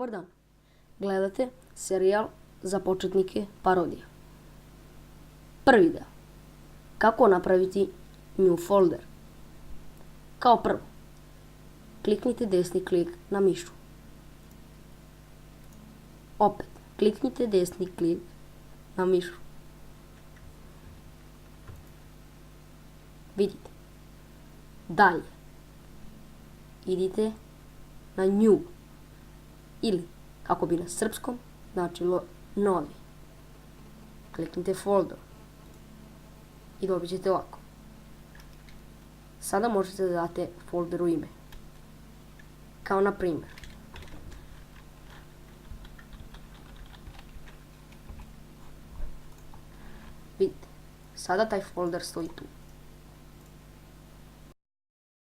Dobar dan. Gledate serijal za početnike parodija. Prvi deo. Kako napraviti new folder. Kao prvo, kliknite desni klik na mišu. Opet, kliknite desni klik na mišu. Vidite. Dalje. Idite na new ili, kako bi na srpskom značilo novi. Kliknite folder i dobit ćete ovako. Sada možete da date folderu ime. Kao na primjer. Vidite, sada taj folder stoji tu.